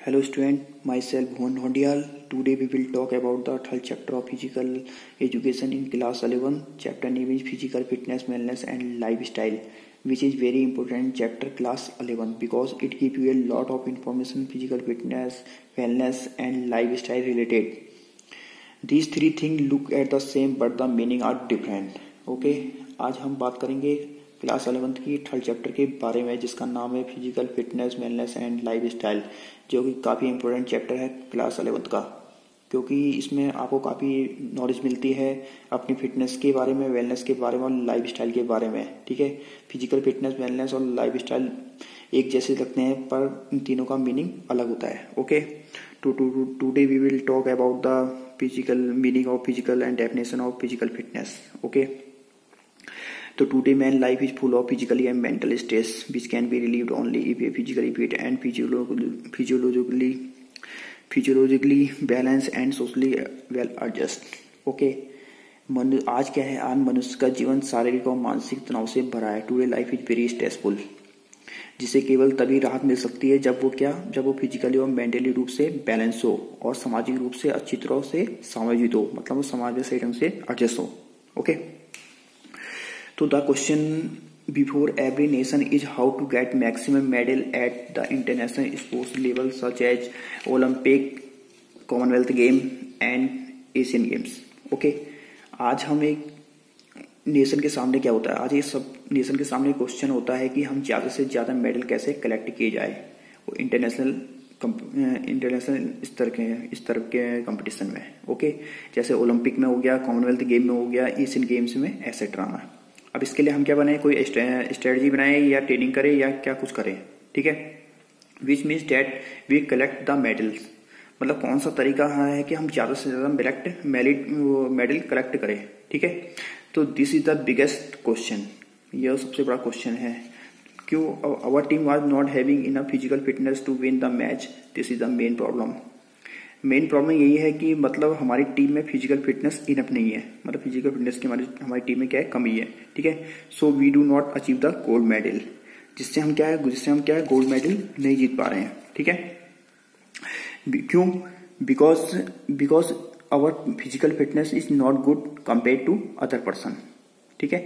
Hello student, myself Bhuvan Hondial. Today we will talk about the third chapter of physical education in class 11. Chapter name is physical fitness, wellness and lifestyle, which is very important chapter class 11 because it gives you a lot of information physical fitness, wellness and lifestyle related. These three things look at the same but the meaning are different. Okay, आज हम बात करेंगे class 11th की third chapter के बारे में जिसका नाम है physical fitness, wellness and lifestyle, जो कि काफ़ी इंपॉर्टेंट चैप्टर है क्लास 11th का, क्योंकि इसमें आपको काफ़ी नॉलेज मिलती है अपनी फिटनेस के बारे में, वेलनेस के बारे में और लाइफस्टाइल के बारे में. ठीक है, फिजिकल फिटनेस, वेलनेस और लाइफस्टाइल एक जैसे लगते हैं पर इन तीनों का मीनिंग अलग होता है. Okay, today we will talk about the physical meaning of physical and definition of physical fitness. Okay, so today man life is full of physically and mental stress which can be relieved only if a physically fit and physiologically balanced and socially well adjusted. Okay, आज क्या है, आज मनुष्य का जीवन शारीरिक और मानसिक तनाव से भरा है. Today life is very stressful, जिसे केवल तभी राहत मिल सकती है जब वो फिजिकली और मेंटली रूप से बैलेंस हो और सामाजिक रूप से अच्छी तरह से समायोजित हो, मतलब वो समाज में सही ढंग से एडजस्ट हो. Okay, so the question before every nation is how to get maximum medal at the international sports level such as Olympic, Commonwealth Game and Asian Games. Okay, आज हम एक नेशन के सामने क्या होता है, आज ये सब नेशन के सामने क्वेश्चन होता है कि हम ज़्यादा से ज़्यादा मेडल कैसे कलेक्ट किए जाए वो इंटरनेशनल स्तर के कंपटीशन में. ओके, जैसे ओलंपिक में हो गया, कॉमनवेल्थ गेम में हो गया, एशियन गेम्स में, एसेट्रा. अब इसके लिए हम क्या बनाए, कोई स्ट्रेटजी बनाए या ट्रेनिंग करें या क्या कुछ करें. ठीक है, which means that we collect the medals, मतलब कौन सा तरीका है कि हम ज्यादा से ज्यादा मेडल कलेक्ट करें. ठीक है, तो this is the biggest question, यह सबसे बड़ा क्वेश्चन है. क्यों our team was not having enough physical fitness to win the match, this is the main problem. Main problem यही है कि मतलब हमारी टीम में फिजिकल फिटनेस इनफ नहीं है, मतलब फिजिकल फिटनेस की हमारी टीम में क्या है, कमी है. ठीक है, so we do not achieve the gold medal, जिससे हम क्या है गोल्ड मेडल नहीं जीत पा रहे हैं. ठीक है, क्यों, because our physical fitness is not good compare to other person. ठीक है,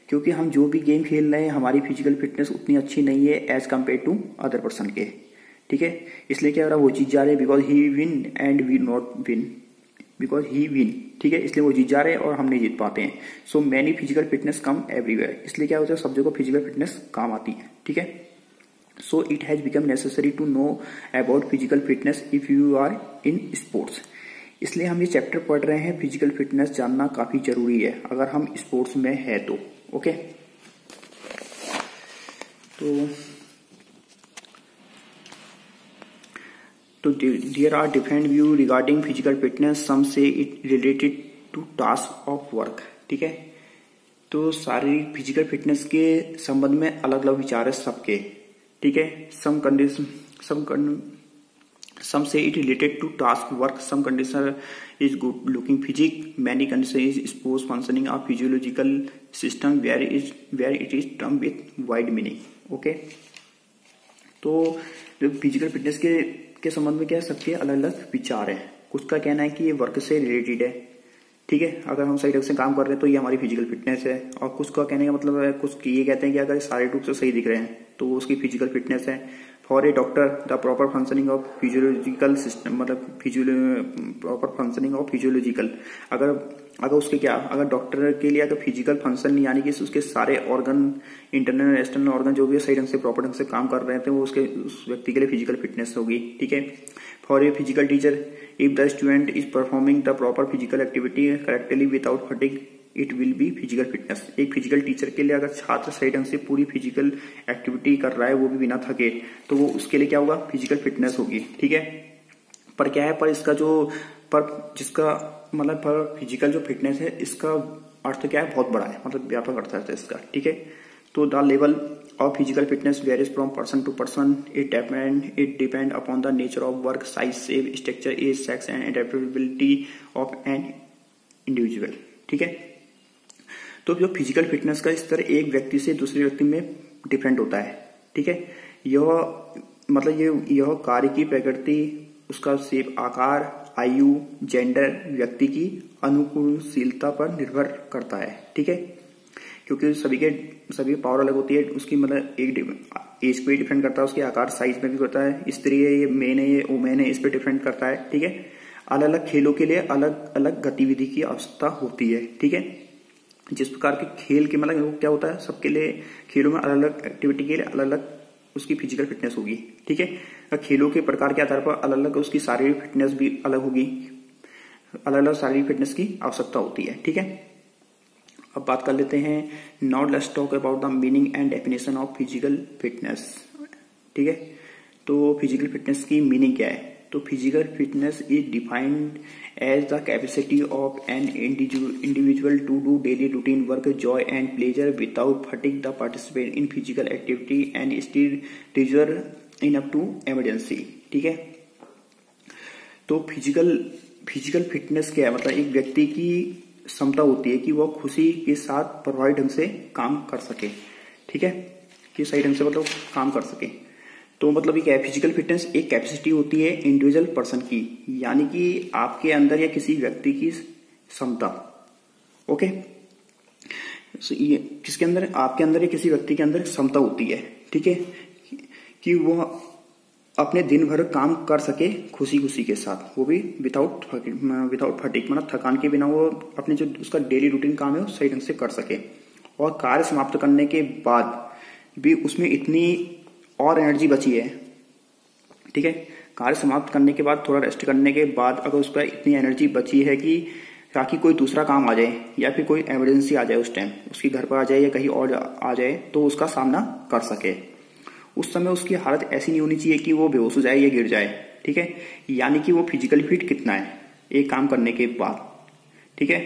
क्योंकि हम जो भी गेम खेल रहे हैं हमारी फिजिकल फिटनेस उतनी अच्छी नहीं है as compare to other person के. ठीक है, इसलिए क्या हो रहा है, वो जीत जा रहे हैं because he win and we not win, because he win. ठीक है, इसलिए वो जीत जा रहे हैं और हम नहीं जीत पाते हैं. सो मैनी फिजिकल फिटनेस कम एवरीवेयर, इसलिए क्या होता है, सब जगह फिजिकल फिटनेस काम आती है. ठीक है, so it has become necessary to know about physical fitness if you are in sports. इसलिए हम ये चैप्टर पढ़ रहे हैं, फिजिकल फिटनेस जानना काफी जरूरी है अगर हम स्पोर्ट्स में है तो. ओके, तो there are different view regarding physical fitness. Some say it related to task of work. ठीक है, तो शारीरिक फिजिकल फिटनेस के संबंध में अलग अलग विचार है सबके. ठीक है, some say it related to task work, some condition is good looking physique, many condition is sports functioning of physiological system where it is termed with wide meaning. Okay, तो जो फिजिकल फिटनेस के संबंध में क्या है, सबके अलग अलग विचार है. कुछ का कहना है कि ये वर्क से रिलेटेड है. ठीक है, अगर हम सही ढंग से काम कर रहे हैं तो ये हमारी फिजिकल फिटनेस है. और कुछ का कहने का मतलब है, कुछ ये कहते हैं कि अगर शारीरिक रूप से सही दिख रहे हैं तो वो उसकी फिजिकल फिटनेस है. For a doctor the proper functioning of physiological system, मतलब प्रॉपर फंक्शनिंग ऑफ फिजियोलॉजिकल, अगर उसके क्या, अगर डॉक्टर के लिए अगर फिजिकल फंक्शन यानी कि उसके सारे ऑर्गन, इंटरनल एक्सटर्नल ऑर्गन जो भी सही ढंग से प्रॉपर ढंग से काम कर रहे थे, वो उस व्यक्ति के लिए फिजिकल फिटनेस होगी. ठीक है, for a physical teacher if the student is performing the proper physical activity correctly without fatigue it will be physical fitness. एक फिजिकल टीचर के लिए अगर छात्र सही ढंग से पूरी फिजिकल एक्टिविटी कर रहा है वो भी बिना थके, तो वो उसके लिए क्या होगा, फिजिकल फिटनेस होगी. ठीक है, पर क्या है, जिसका मतलब पर फिजिकल जो फिटनेस है इसका अर्थ क्या है, बहुत बड़ा है, मतलब व्यापक अर्थ है इसका. ठीक है, तो the level of physical fitness varies from person to person. It depend upon the nature of work, size, shape, structure, age, sex and adaptability of an individual. ठीक है, तो जो फिजिकल फिटनेस का स्तर एक व्यक्ति से दूसरे व्यक्ति में डिफरेंट होता है. ठीक है, यह मतलब यह कार्य की प्रकृति, उसका शेप, आकार, आयु, जेंडर, व्यक्ति की अनुकूलशीलता पर निर्भर करता है। ठीक है, क्योंकि सभी पावर अलग होती है, उसकी मतलब एक एज पे डिपेंड करता है, उसके आकार साइज में भी करता है, स्त्री है ये, मेन है ये, वुमेन है, इस पे डिपेंड करता है। ठीक है, अलग अलग खेलों के लिए अलग अलग गतिविधि की आवश्यकता होती है। ठीक है, जिस प्रकार के खेल के मतलब क्या होता है, सबके लिए खेलों में अलग अलग एक्टिविटी के लिए अलग अलग उसकी फिजिकल फिटनेस होगी। ठीक है, खेलों के प्रकार के आधार पर अलग अलग उसकी शारीरिक फिटनेस भी अलग होगी, अलग अलग शारीरिक फिटनेस की आवश्यकता होती है। ठीक है, अब बात कर लेते हैं, now let's talk about the meaning and definition of physical fitness. ठीक है, तो फिजिकल फिटनेस की मीनिंग क्या है? तो physical fitness is defined as the capacity of an individual to do daily routine work, joy and pleasure without fatigue the participate in physical activity and still reserve enough to emergency. ठीक है, तो physical fitness क्या है? मतलब एक व्यक्ति की क्षमता होती है कि वह खुशी के साथ प्रभावी ढंग से काम कर सके। ठीक है, कि सही ढंग से मतलब काम कर सके। तो मतलब क्या है, फिजिकल फिटनेस एक कैपेसिटी होती है इंडिविजुअल पर्सन की, यानी कि आपके अंदर या किसी व्यक्ति की क्षमता। ओके, ये किसके अंदर? आपके अंदर या किसी व्यक्ति के अंदर क्षमता होती है। ठीक है, कि वह अपने दिन भर काम कर सके खुशी खुशी के साथ, वो भी विदाउट फटीग, मतलब थकान के बिना वो अपने जो उसका डेली रूटीन काम है वो सही ढंग से कर सके, और कार्य समाप्त करने के बाद भी उसमें इतनी और एनर्जी बची है। ठीक है, कार्य समाप्त करने के बाद थोड़ा रेस्ट करने के बाद अगर उस पर इतनी एनर्जी बची है कि ताकि कोई दूसरा काम आ जाए या फिर कोई इमरजेंसी आ जाए, उस टाइम उसकी घर पर आ जाए या कहीं और आ जाए, तो उसका सामना कर सके। उस समय उसकी हालत ऐसी नहीं होनी चाहिए कि वो बेहोश हो जाए या गिर जाए। ठीक है, यानी कि वो फिजिकली फिट कितना है एक काम करने के बाद। ठीक है,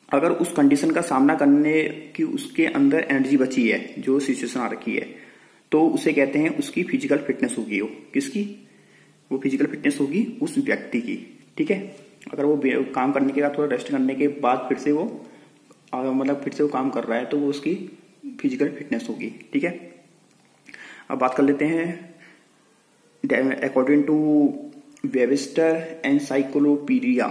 अगर उस कंडीशन का सामना करने की उसके अंदर एनर्जी बची है, जो सिचुएशन आ रखी है, तो उसे कहते हैं उसकी फिजिकल फिटनेस होगी। वो किसकी? वो फिजिकल फिटनेस होगी उस व्यक्ति की। ठीक है, अगर वो काम करने के बाद थोड़ा रेस्ट करने के बाद फिर से वो काम कर रहा है, तो वो उसकी फिजिकल फिटनेस होगी। ठीक है, अब बात कर लेते हैं, according to Webster encyclopedia,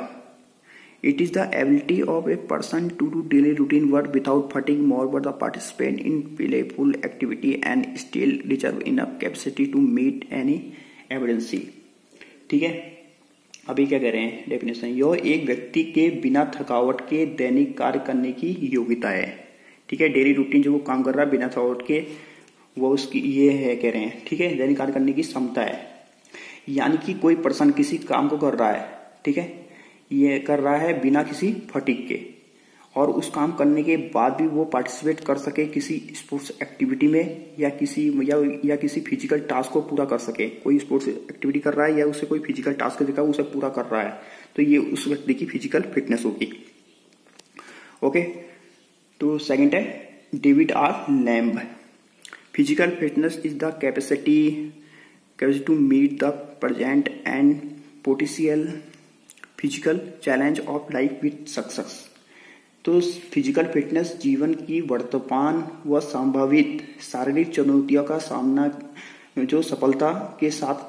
it is the ability of a person to do daily routine work without fatigue, moreover the participant in playful activity and still reserve enough capacity to meet any emergency। ठीक है, अभी क्या कह रहे हैं definition, यह एक व्यक्ति के बिना थकावट के दैनिक कार्य करने की योग्यता है। ठीक है, डेली रूटीन जो वो काम कर रहा है बिना थकावट के, वो उसकी ये है कह रहे हैं। ठीक है, दैनिक कार्य करने की क्षमता है, यानी कि कोई पर्सन किसी काम को कर रहा है। ठीक है, ये कर रहा है बिना किसी फटीग के, और उस काम करने के बाद भी वो पार्टिसिपेट कर सके किसी स्पोर्ट्स एक्टिविटी में या किसी फिजिकल टास्क को पूरा कर सके। कोई स्पोर्ट्स एक्टिविटी कर रहा है या उसे कोई फिजिकल टास्क दिखा उसे पूरा कर रहा है, तो ये उस व्यक्ति की फिजिकल फिटनेस होगी। ओके, तो सेकंड है David R Lamb, physical fitness is the capacity to meet the present and potential physical challenge of life with success. तो फिजिकल फिटनेस जीवन की वर्तमान व संभावित शारीरिक चुनौतियों का सामना जो सफलता के साथ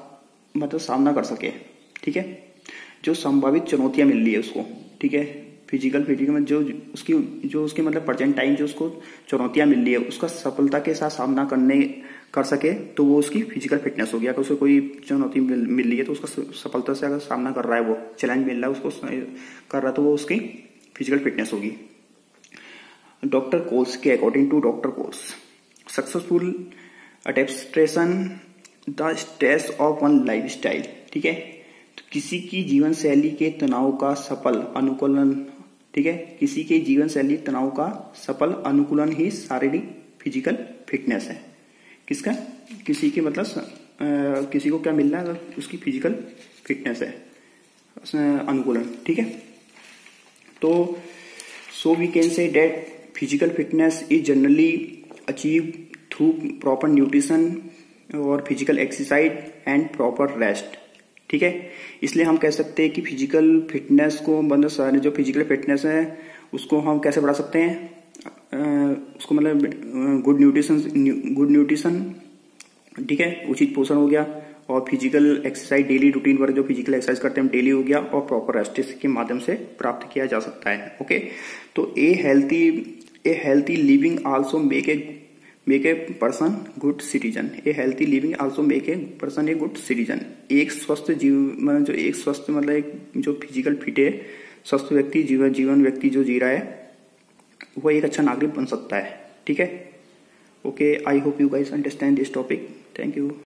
मतलब सामना कर सके। ठीक है, जो संभावित चुनौतियां मिल रही है उसको। ठीक है, फिजिकल में जो उसके मतलब प्रेजेंट टाइम जो उसको चुनौतियां मिल रही है उसका सफलता के साथ सामना कर सके, तो वो उसकी फिजिकल फिटनेस होगी। अगर उसे कोई चुनौती मिल रही है तो उसका सफलता से अगर सामना कर रहा है, वो चैलेंज मिल रहा है उसको कर रहा है, तो वो उसकी फिजिकल फिटनेस होगी। डॉक्टर कोल्स के according to doctor Coles, successful adaptation the stress of one life style. ठीक है, तो किसी की जीवन शैली के तनाव का सफल अनुकूलन। ठीक है, किसी के जीवन शैली तनाव का सफल अनुकूलन ही शारीरिक फिजिकल फिटनेस है। किसका? किसी के मतलब किसी को क्या मिल रहा है, उसकी फिजिकल फिटनेस है अनुकूलन। ठीक है, तो so we can say that physical fitness is generally achieve through proper nutrition और physical exercise and proper rest. ठीक है, इसलिए हम कह सकते हैं कि फिजिकल फिटनेस को मतलब सारे जो फिजिकल फिटनेस है उसको हम कैसे बढ़ा सकते हैं, उसको मतलब गुड न्यूट्रिशन ठीक है, उचित पोषण हो गया, और physical exercise daily routine work जो फिजिकल एक्सरसाइज करते हैं हम डेली हो गया, और प्रॉपर रेस्ट के माध्यम से प्राप्त किया जा सकता है। ओके, तो ए healthy living also make a person good citizen. A healthy living also make a person a good citizen. एक स्वस्थ जीवन, जो एक स्वस्थ मतलब एक जो फिजिकल फिट है, स्वस्थ व्यक्ति जीवन व्यक्ति जो जी रहा है वो एक अच्छा नागरिक बन सकता है। ठीक है, okay, I hope you guys understand this topic. Thank you.